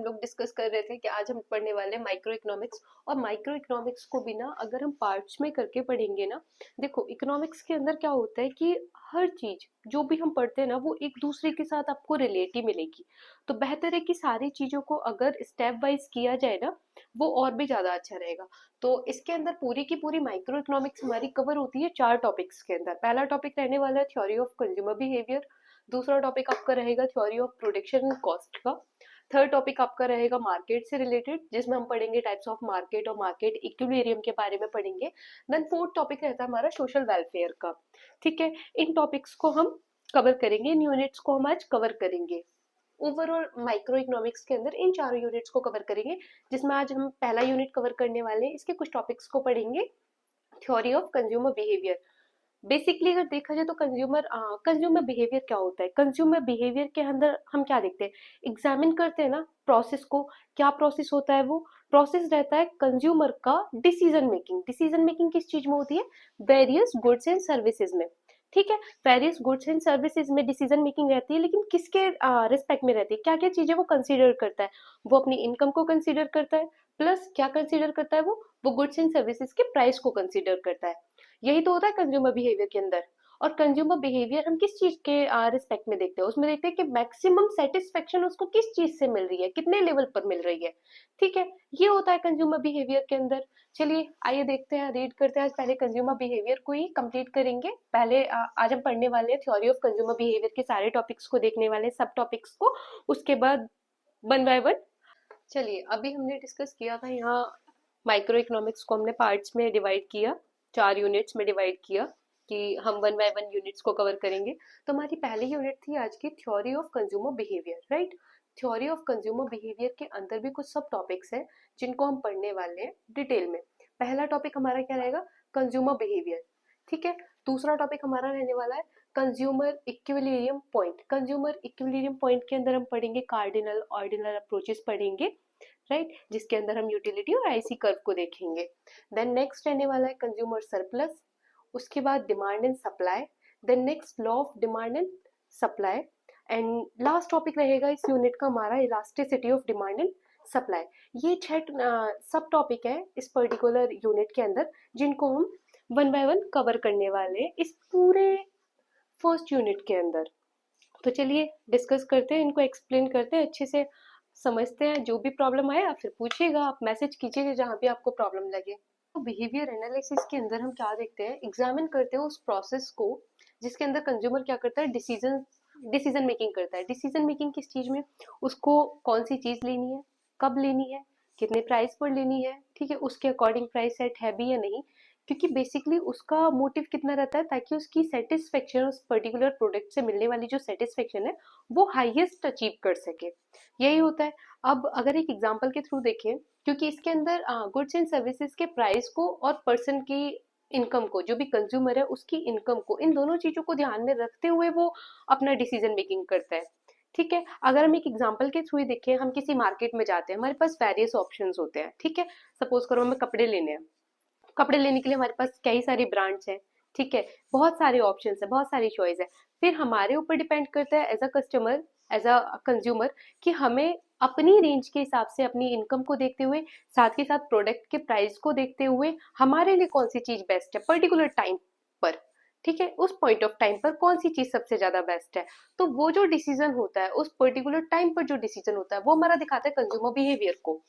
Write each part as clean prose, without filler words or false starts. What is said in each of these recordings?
हम लोग डिस्कस कर रहे थे कि आज हम पढ़ने वाले हैं माइक्रो इकोनॉमिक्स। और माइक्रो इकोनॉमिक्स को भी ना अगर हम पार्ट्स में करके पढ़ेंगे ना, देखो इकोनॉमिक्स के अंदर क्या होता है कि हर चीज जो भी हम पढ़ते हैं ना वो एक दूसरे के साथ आपको रिलेट ही मिलेगी। तो बेहतर है कि सारी चीजों को अगर स्टेप वाइज किया जाए ना, वो और भी ज्यादा अच्छा रहेगा। तो इसके अंदर पूरी की पूरी माइक्रो इकोनॉमिक्स हमारी कवर होती है 4 टॉपिक्स के अंदर। पहला टॉपिक रहने वाला है थ्योरी ऑफ कंज्यूमर बिहेवियर। दूसरा टॉपिक आपका रहेगा theory of production and cost का। थर्ड टॉपिक आपका रहेगा मार्केट से रिलेटेड, जिसमें हम पढ़ेंगे टाइप्स ऑफ मार्केट और मार्केट इक्विलिब्रियम के बारे में पढ़ेंगे। देन फोर्थ टॉपिक रहता है हमारा सोशल वेलफेयर का। ठीक है, इन टॉपिक्स को हम कवर करेंगे, इन यूनिट्स को हम आज कवर करेंगे। ओवरऑल माइक्रो इकोनॉमिक्स के अंदर इन चारों यूनिट्स को कवर करेंगे, जिसमें आज हम पहला यूनिट कवर करने वाले हैं। इसके कुछ टॉपिक्स को पढ़ेंगे। Theory of consumer behaviour. Basically अगर देखा जाए तो कंज्यूमर बिहेवियर क्या होता है। कंज्यूमर बिहेवियर के अंदर हम क्या देखते हैं, एग्जामिन करते हैं ना प्रोसेस को। क्या प्रोसेस होता है? वो प्रोसेस रहता है कंज्यूमर का डिसीजन मेकिंग। डिसीजन मेकिंग किस चीज में होती है? वेरियस गुड्स एंड सर्विसेज में। ठीक है, वेरियस गुड्स एंड सर्विसेज में डिसीजन मेकिंग रहती है, लेकिन किसके रिस्पेक्ट में रहती है? क्या क्या चीजें वो कंसीडर करता है? वो अपनी इनकम को कंसीडर करता है, प्लस क्या कंसीडर करता है वो गुड्स एंड सर्विसेज के प्राइस को कंसीडर करता है। यही तो होता है कंज्यूमर बिहेवियर के अंदर। और कंज्यूमर बिहेवियर हम किस चीज के रिस्पेक्ट में देखते हैं? उसमें देखते हैं कि मैक्सिमम सेटिस्फेक्शन उसको किस चीज से मिल रही है, कितने लेवल पर मिल रही है। ठीक है, ये होता है कंज्यूमर बिहेवियर के अंदर। चलिए आइए देखते हैं, रीड करते हैं। आज पहले कंज्यूमर बिहेवियर को ही कंप्लीट करेंगे। पहले आज हम पढ़ने वाले हैं थ्योरी ऑफ कंज्यूमर बिहेवियर के सारे टॉपिक्स को, देखने वाले हैं सब टॉपिक्स को। उसके बाद वन बाय वन। चलिए, अभी हमने डिस्कस किया था यहाँ माइक्रो इकोनॉमिक्स को हमने पार्ट्स में डिवाइड किया, 4 यूनिट्स में डिवाइड किया कि हम वन बाय वन यूनिट्स को कवर करेंगे। तो हमारी पहली यूनिट थी आज की theory of consumer behaviour, right. Theory of consumer behaviour के अंदर भी कुछ सब टॉपिक्स हैं जिनको हम पढ़ने वाले हैं डिटेल में। पहला टॉपिक हमारा क्या रहेगा? Consumer behaviour. ठीक है, दूसरा टॉपिक हमारा रहने वाला है consumer equilibrium point. Consumer equilibrium point के अंदर हम पढ़ेंगे कार्डिनल ऑर्डिनल अप्रोचेस पढ़ेंगे, राइट, जिसके अंदर हम यूटिलिटी और आईसी कर्व को देखेंगे। देन नेक्स्ट रहने वाला है कंज्यूमर सरप्लस। उसके बाद demand and supply. Then next law of demand and supply. And last topic रहेगा इस यूनिट का हमारा elasticity of demand and supply. ये 6 सब टॉपिक है इस पर्टिकुलर यूनिट के अंदर, जिनको हम वन बाय वन कवर करने वाले हैं इस पूरे फर्स्ट यूनिट के अंदर। तो चलिए डिस्कस करते हैं, इनको एक्सप्लेन करते हैं, अच्छे से समझते हैं। जो भी प्रॉब्लम आए आप फिर पूछिएगा, आप मैसेज कीजिएगा जहाँ भी आपको प्रॉब्लम लगे। तो बिहेवियर एनालिसिस के अंदर हम क्या देखते हैं, एग्जामिन करते हैं उस प्रोसेस को जिसके अंदर कंज्यूमर क्या करता है, डिसीजन मेकिंग करता है। डिसीजन मेकिंग किस चीज में? उसको कौन सी चीज लेनी है, कब लेनी है, कितने प्राइस पर लेनी है, ठीक है, उसके अकॉर्डिंग प्राइस सेट है भी या नहीं। क्योंकि बेसिकली उसका मोटिव कितना रहता है, ताकि उसकी सेटिस्फेक्शन, उस पर्टिकुलर प्रोडक्ट से मिलने वाली जो सेटिस्फेक्शन है वो हाईएस्ट अचीव कर सके। यही होता है। अब अगर एक एग्जांपल के थ्रू देखें, क्योंकि इसके अंदर गुड्स एंड सर्विसेज के प्राइस को और पर्सन की इनकम को, जो भी कंज्यूमर है उसकी इनकम को, इन दोनों चीजों को ध्यान में रखते हुए वो अपना डिसीजन मेकिंग करता है। ठीक है, अगर हम एक एग्जांपल के थ्रू ही देखें, हम किसी मार्केट में जाते हैं, हमारे पास वेरियस ऑप्शंस होते हैं। ठीक है, सपोज करो हमें कपड़े लेने हैं। कपड़े लेने के लिए हमारे पास कई सारी ब्रांड्स हैं। ठीक है, बहुत सारे ऑप्शंस है, बहुत सारी चॉइस है। फिर हमारे ऊपर डिपेंड करता है as a customer, as a consumer, कि हमें अपनी रेंज के हिसाब से, अपनी इनकम को देखते हुए, साथ के साथ प्रोडक्ट के प्राइस को देखते हुए, हमारे लिए कौन सी चीज बेस्ट है पर्टिकुलर टाइम पर। ठीक है, उस पॉइंट ऑफ टाइम पर कौन सी चीज सबसे ज्यादा बेस्ट है। तो वो जो डिसीजन होता है उस पर्टिकुलर टाइम पर, जो डिसीजन होता है वो हमारा दिखाता है कंज्यूमर बिहेवियर को।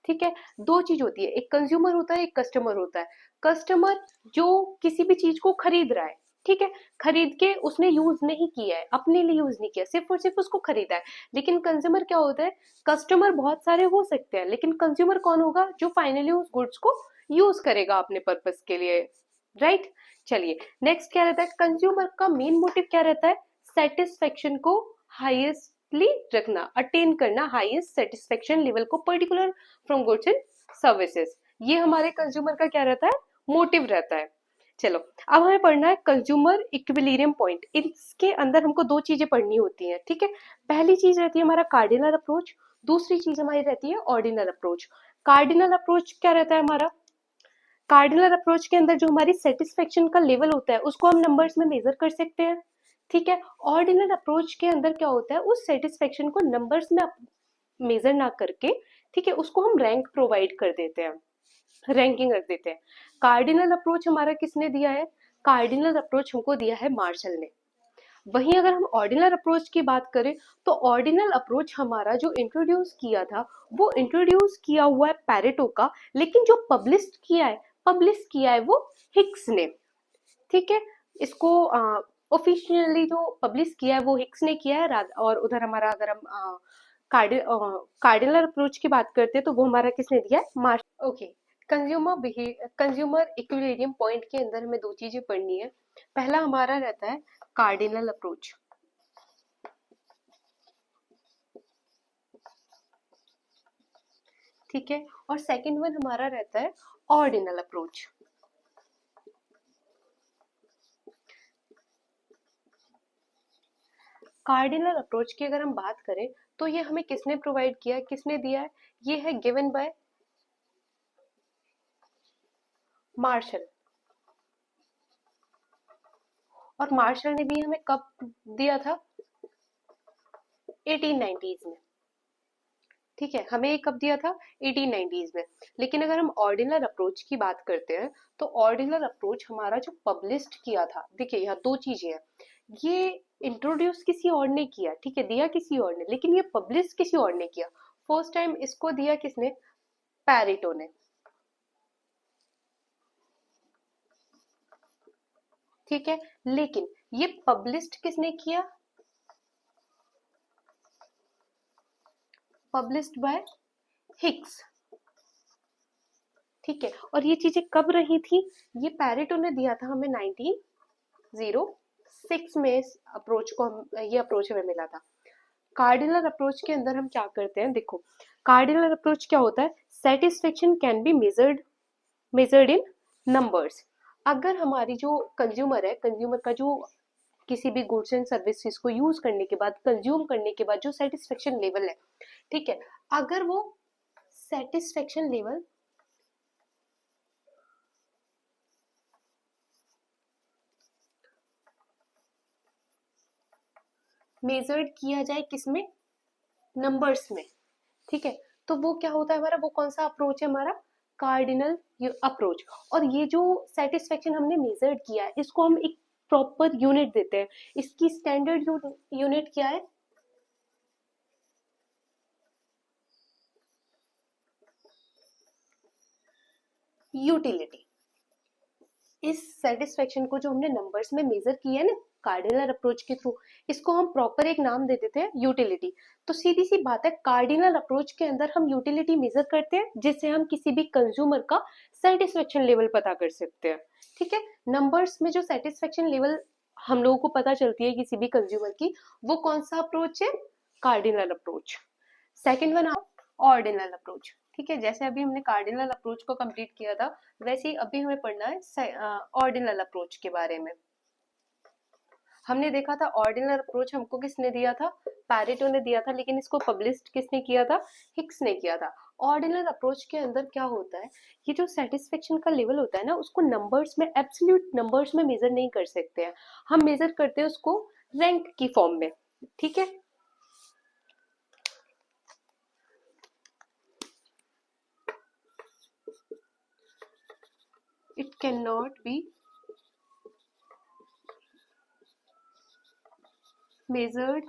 ठीक है, दो चीज होती है, एक कंज्यूमर होता है, एक कस्टमर होता है। कस्टमर जो किसी भी चीज को खरीद रहा है, ठीक है, खरीद के उसने यूज नहीं किया है, अपने लिए यूज नहीं किया, सिर्फ और सिर्फ उसको खरीदा है। लेकिन कंज्यूमर क्या होता है, कस्टमर बहुत सारे हो सकते हैं, लेकिन कंज्यूमर कौन होगा? जो फाइनली उस गुड्स को यूज करेगा अपने पर्पस के लिए, राइट। चलिए नेक्स्ट क्या रहता है, कंज्यूमर का मेन मोटिव क्या रहता है? सेटिस्फेक्शन को हाईएस्टली रखना, अटेन करना हाईएस्ट सेटिस्फेक्शन लेवल को particular from goods and services. ये हमारे कंज्यूमर का क्या रहता है? मोटिव रहता है। चलो अब हमें पढ़ना है कंज्यूमर इक्विलिब्रियम पॉइंट। इसके अंदर हमको दो चीजें पढ़नी होती हैं। ठीक है, पहली चीज रहती है हमारा कार्डिनल अप्रोच, दूसरी चीज हमारी रहती है ऑर्डिनल अप्रोच। कार्डिनल अप्रोच क्या रहता है हमारा? कार्डिनल अप्रोच के अंदर जो हमारी सेटिस्फेक्शन का लेवल होता है उसको हम नंबर्स में मेजर कर सकते हैं। ठीक है, ऑर्डिनल अप्रोच के अंदर क्या होता है, उस सेटिस्फेक्शन को नंबर्स में मेजर ना करके, ठीक है, उसको हम रैंक प्रोवाइड कर देते हैं, रैंकिंग रख देते हैं। कार्डिनल अप्रोच हमारा किसने दिया है? कार्डिनल अप्रोच हमको दिया है मार्शल ने। वहीं अगर हम ऑर्डिनल अप्रोच की बात करें तो ऑर्डिनल अप्रोच हमारा जो इंट्रोड्यूस किया था वो इंट्रोड्यूस किया हुआ है पैरेटो का, लेकिन जो पब्लिश किया है वो हिक्स ने, ठीक है। इसको ऑफिशियली जो पब्लिश किया है वो हिक्स ने किया है, और उधर हमारा अगर हम कार्डिनल अप्रोच की बात करते हैं तो वो हमारा किसने दिया है? Marsh. Okay, consumer equilibrium point के अंदर हमें दो चीजें पढ़नी है। पहला हमारा रहता है कार्डिनल अप्रोच, ठीक है, और सेकंड वन हमारा रहता है ऑर्डिनल अप्रोच। कार्डिनल अप्रोच की अगर हम बात करें तो ये हमें किसने प्रोवाइड किया है, किसने दिया है? ये है गिवन बाय मार्शल। और मार्शल ने भी हमें कब दिया था? 1890s में, ठीक है, हमें ये कब दिया था? 1890s में। लेकिन अगर हम ऑर्डिनल अप्रोच की बात करते हैं तो ऑर्डिनल अप्रोच हमारा जो पब्लिश्ड किया था, देखिए यहाँ दो चीजें हैं, ये इंट्रोड्यूस किसी और ने किया, ठीक है, दिया किसी और ने, लेकिन ये पब्लिश किसी और ने किया। फर्स्ट टाइम इसको दिया किसने? पैरेटो ने, ठीक है। लेकिन ये पब्लिश्ड किसने किया? पब्लिश्ड बाय हिक्स, ठीक है। और ये चीजें कब रही थी? ये पैरेटो ने दिया था हमें 1906 में, इस अप्रोच को ये अप्रोच हमें मिला था। कार्डिनल अप्रोच के अंदर हम क्या करते हैं, देखो कार्डिनल अप्रोच क्या होता है? Satisfaction can be measured in numbers. अगर हमारी जो कंज्यूमर है, कंज्यूमर का जो किसी भी गुड्स एंड सर्विसेज को यूज करने के बाद, कंज्यूम करने के बाद जो सेटिस्फेक्शन लेवल है, ठीक है, अगर वो सेटिस्फेक्शन लेवल मेजर्ड किया जाए किसमें? नंबर्स में, ठीक है, तो वो क्या होता है हमारा? वो कौन सा अप्रोच है हमारा? Cardinal approach. और ये जो सेटिस्फेक्शन हमने मेजर्ड किया है इसको हम एक प्रॉपर यूनिट देते हैं। इसकी स्टैंडर्ड यूनिट क्या है? यूटिलिटी। इस सेटिस्फेक्शन को जो हमने नंबर्स में मेजर किया है ना कार्डिनल अप्रोच के थ्रू, इसको हम प्रॉपर एक नाम दे देते हैं यूटिलिटी। तो सीधी सी बात है, कार्डिनल अप्रोच के अंदर हम यूटिलिटी मेजर करते हैं जिससे हम किसी भी कंज्यूमर का सेटिस्फेक्शन लेवल पता कर सकते हैं, ठीक है। नंबर्स में जो सेटिस्फेक्शन लेवल हम लोगों को पता चलती है किसी भी कंज्यूमर की, वो कौन सा अप्रोच है? Cardinal approach. Second one ordinal approach, ठीक है। जैसे अभी हमने कार्डिनल अप्रोच को कंप्लीट किया था, वैसे ही अभी हमें पढ़ना है ऑर्डिनल अप्रोच के बारे में। हमने देखा था ऑर्डिनल अप्रोच हमको किसने दिया था? पैरेटो ने दिया था, लेकिन इसको पब्लिश किसने किया था? हिक्स ने किया था। ऑर्डिनल अप्रोच के अंदर क्या होता है, ये जो सेटिस्फेक्शन का लेवल होता है ना, उसको नंबर्स में, एब्सोल्यूट नंबर्स में मेजर नहीं कर सकते हैं, हम मेजर करते हैं उसको रैंक की फॉर्म में, ठीक है। It cannot be measured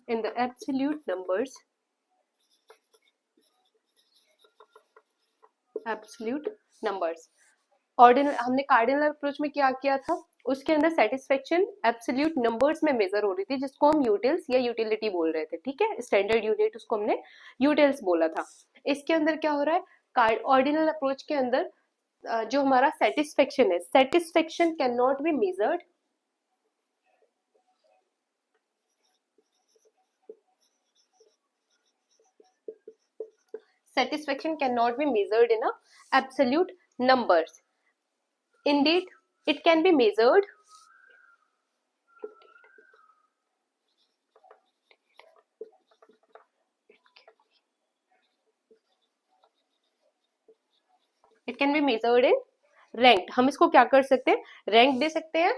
in the absolute numbers, absolute numbers। Ordinal हमने कार्डिनल अप्रोच में क्या किया था? उसके अंदर सेटिस्फेक्शन एब्सोल्यूट नंबर्स में मेजर हो रही थी, जिसको हम यूटिल्स या यूटिलिटी बोल रहे थे, ठीक है, स्टैंडर्ड यूनिट उसको हमने यूटिल्स बोला था। इसके अंदर क्या हो रहा है? ऑर्डिनल अप्रोच के अंदर जो हमारा सेटिस्फेक्शन है, satisfaction can not be measured, satisfaction cannot be measured in a absolute numbers. Indeed, it can be measured in ranked। हम इसको क्या कर सकते हैं? रैंक दे सकते हैं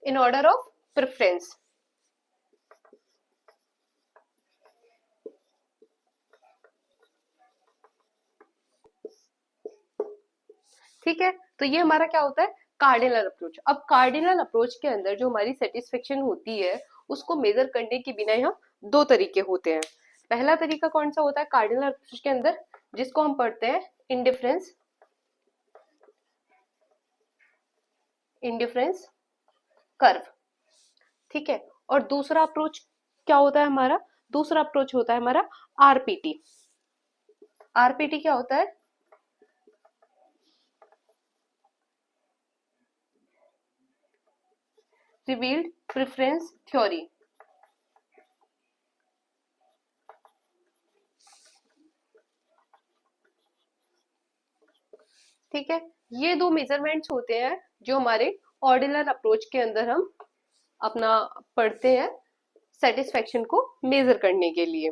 इन ऑर्डर ऑफ प्रेफरेंस। ठीक है, तो ये हमारा क्या होता है, कार्डिनल अप्रोच। अब कार्डिनल अप्रोच के अंदर जो हमारी सेटिस्फेक्शन होती है उसको मेजर करने के बिना यहाँ दो तरीके होते हैं। पहला तरीका कौन सा होता है कार्डिनल अप्रोच के अंदर, जिसको हम पढ़ते हैं इंडिफरेंस, इंडिफरेंस कर्व। ठीक है, और दूसरा अप्रोच क्या होता है हमारा, दूसरा अप्रोच होता है हमारा आरपीटी। आरपीटी क्या होता है, रिवील्ड प्रेफरेंस थ्योरी। ठीक है, ये दो मेजरमेंट्स होते हैं जो हमारे ऑर्डिनल अप्रोच के अंदर हम अपना पढ़ते हैं सेटिस्फेक्शन को मेजर करने के लिए।